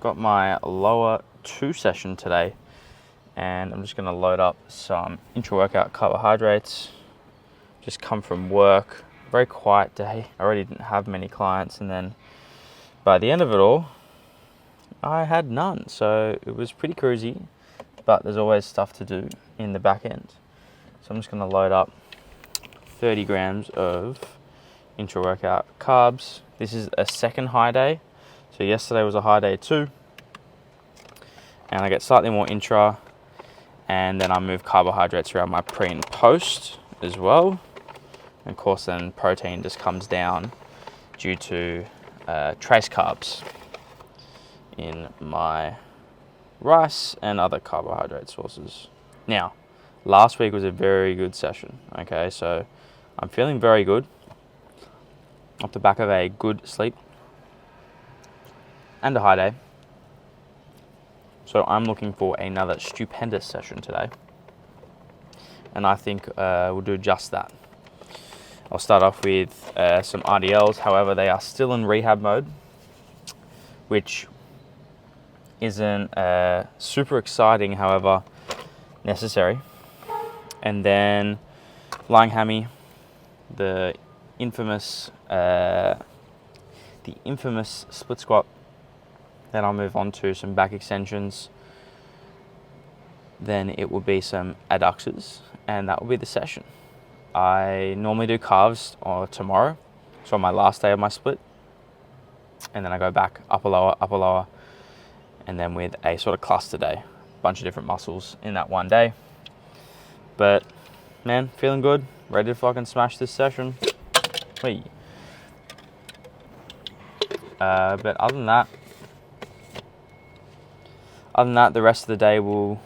got my lower 2 session today, and I'm just going to load up some intra-workout carbohydrates. Just come from work, very quiet day. I already didn't have many clients, and then by the end of it all, I had none. So it was pretty cruisy, but there's always stuff to do in the back end. So I'm just going to load up 30 grams of intra-workout carbs. This is a second high day. So yesterday was a high day too. And I get slightly more intra, and then I move carbohydrates around my pre and post as well. And of course then protein just comes down due to trace carbs in my rice and other carbohydrate sources. Now, last week was a very good session, okay? So I'm feeling very good off the back of a good sleep and a high day. So I'm looking for another stupendous session today. And I think we'll do just that. I'll start off with some RDLs. However, they are still in rehab mode, which isn't super exciting, however, necessary. And then lying hammy, the infamous split squat. Then I'll move on to some back extensions. Then it will be some adductors, and that will be the session. I normally do calves tomorrow, so on my last day of my split. And then I go back upper lower, and then with a sort of cluster day, bunch of different muscles in that one day. But man, feeling good, ready to fucking smash this session. Whee. But other than that, the rest of the day will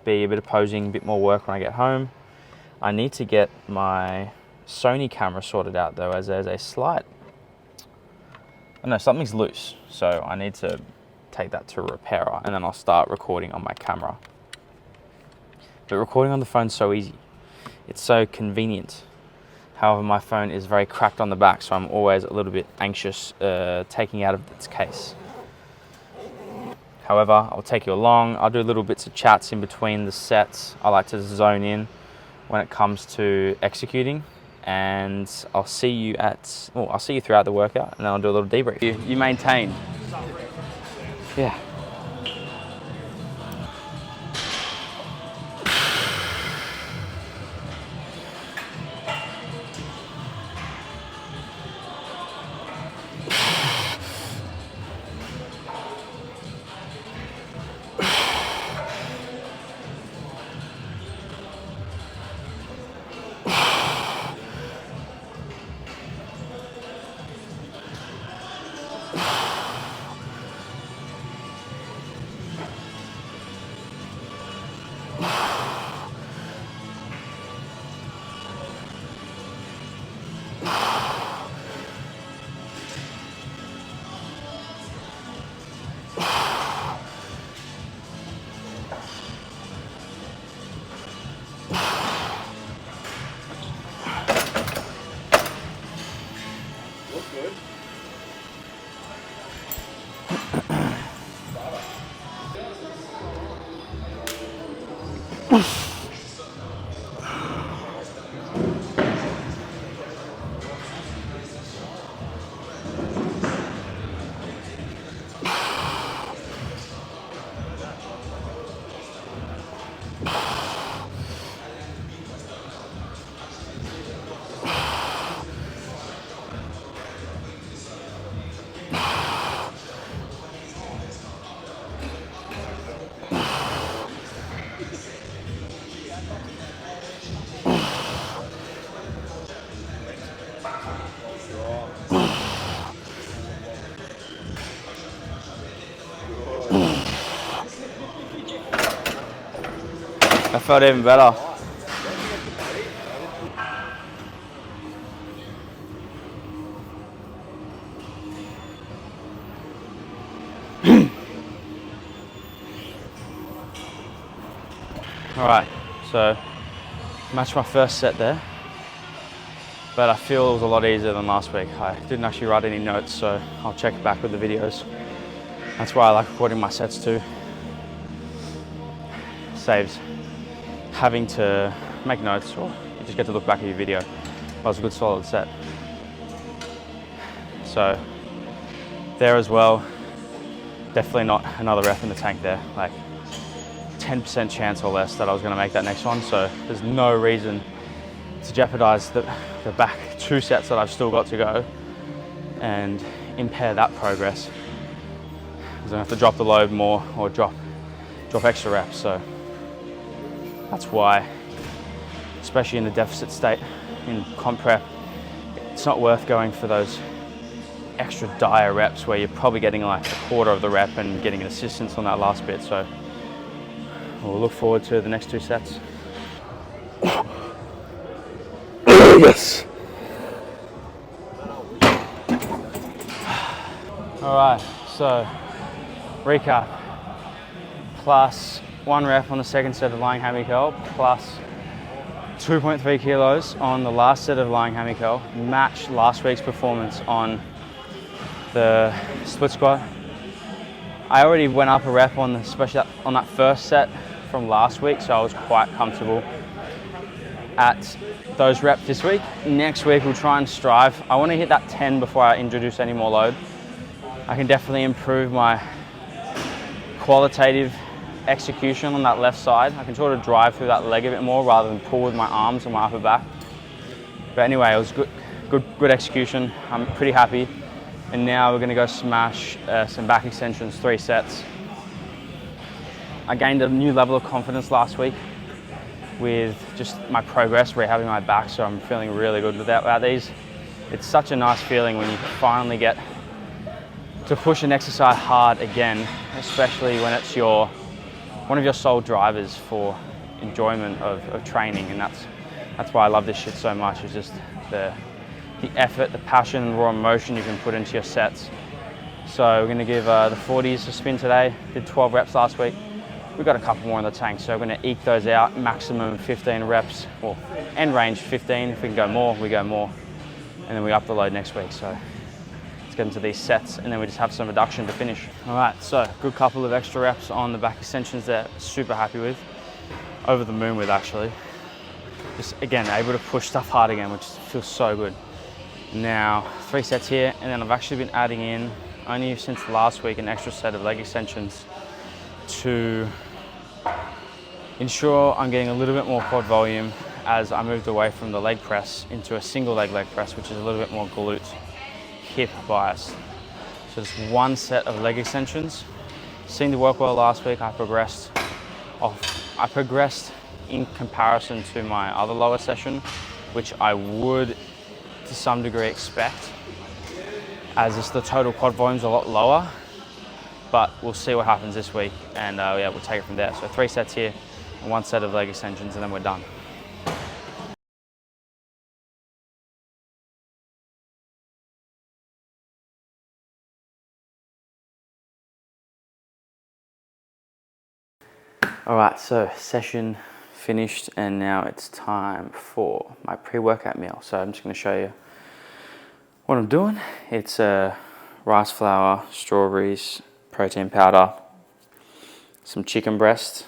be a bit of posing, a bit more work when I get home. I need to get my Sony camera sorted out though, as there's a slight, something's loose. So I need to take that to a repairer, and then I'll start recording on my camera. But recording on the phone's so easy. It's so convenient. However, my phone is very cracked on the back, so I'm always a little bit anxious taking out of its case. However, I'll take you along. I'll do little bits of chats in between the sets. I like to zone in when it comes to executing, and I'll see you throughout the workout, and then I'll do a little debrief. You maintain. Yeah. That felt even better. Alright, so matched my first set there, but I feel it was a lot easier than last week. I didn't actually write any notes, so I'll check back with the videos. That's why I like recording my sets too. Saves having to make notes, or you just get to look back at your video. That was a good solid set. So there as well, definitely not another rep in the tank there. Like 10% chance or less that I was going to make that next one. So there's no reason to jeopardize the back 2 sets that I've still got to go and impair that progress. Because I have to drop the load more or drop extra reps. So that's why, especially in the deficit state in comp prep, it's not worth going for those extra dire reps where you're probably getting like a quarter of the rep and getting an assistance on that last bit. So we'll look forward to the next 2 sets. Yes. All right, so recap. Plus 1 rep on the second set of lying hammy curl, plus 2.3 kilos on the last set of lying hammy curl. Matched last week's performance on the split squat. I already went up a rep on especially on that first set from last week, so I was quite comfortable at those reps this week. Next week we'll try and strive. I want to hit that 10 before I introduce any more load. I can definitely improve my qualitative execution on that left side. I can sort of drive through that leg a bit more rather than pull with my arms and my upper back. But anyway, it was good execution. I'm pretty happy. And now we're going to go smash some back extensions, 3 sets. I gained a new level of confidence last week with just my progress, rehabbing my back, so I'm feeling really good about these. It's such a nice feeling when you finally get to push an exercise hard again, especially when it's one of your sole drivers for enjoyment of training, and that's why I love this shit so much. It's just the effort, the passion, and raw emotion you can put into your sets. So we're going to give the 40s a spin today. Did 12 reps last week. We've got a couple more in the tank, so we're going to eke those out. Maximum 15 reps, well, end range 15. If we can go more, we go more. And then we up the load next week. So let's get into these sets, and then we just have some reduction to finish. All right, so good couple of extra reps on the back extensions there. Super happy with. Over the moon with, actually. Just, again, able to push stuff hard again, which feels so good. Now, 3 sets here, and then I've actually been adding in, only since last week, an extra set of leg extensions to ensure I'm getting a little bit more quad volume as I moved away from the leg press into a single leg press, which is a little bit more glute hip biased. So just 1 set of leg extensions. Seemed to work well last week. I progressed in comparison to my other lower session, which I would to some degree expect, as the total quad volume's a lot lower. But we'll see what happens this week, and yeah, we'll take it from there. So 3 sets here, and 1 set of leg extensions, and then we're done. All right, so session finished, and now it's time for my pre-workout meal. So I'm just going to show you what I'm doing. It's rice flour, strawberries, protein powder, some chicken breast,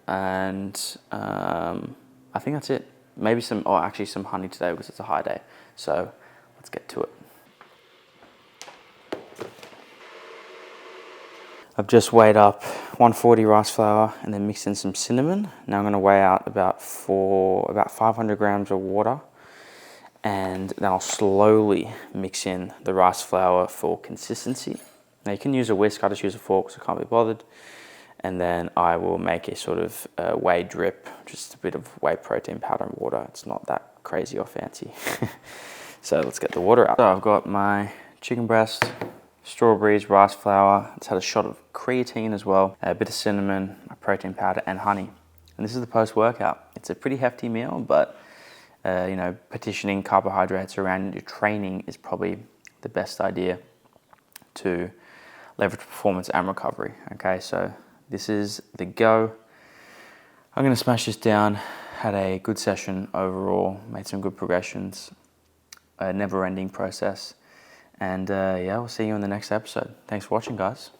and I think that's it. Maybe some honey today because it's a high day. So let's get to it. I've just weighed up 140 rice flour and then mixed in some cinnamon. Now I'm going to weigh out about 500 grams of water, and then I'll slowly mix in the rice flour for consistency. Now you can use a whisk, I just use a fork because I can't be bothered. And then I will make a sort of whey drip, just a bit of whey protein powder and water. It's not that crazy or fancy. So let's get the water out. So I've got my chicken breast, strawberries, rice flour. It's had a shot of creatine as well, a bit of cinnamon, my protein powder, and honey. And this is the post-workout. It's a pretty hefty meal, but you know, partitioning carbohydrates around your training is probably the best idea to leverage performance and recovery. Okay, so this is the go. I'm going to smash this down. Had a good session overall, made some good progressions, a never-ending process. And yeah, we'll see you in the next episode. Thanks for watching, guys.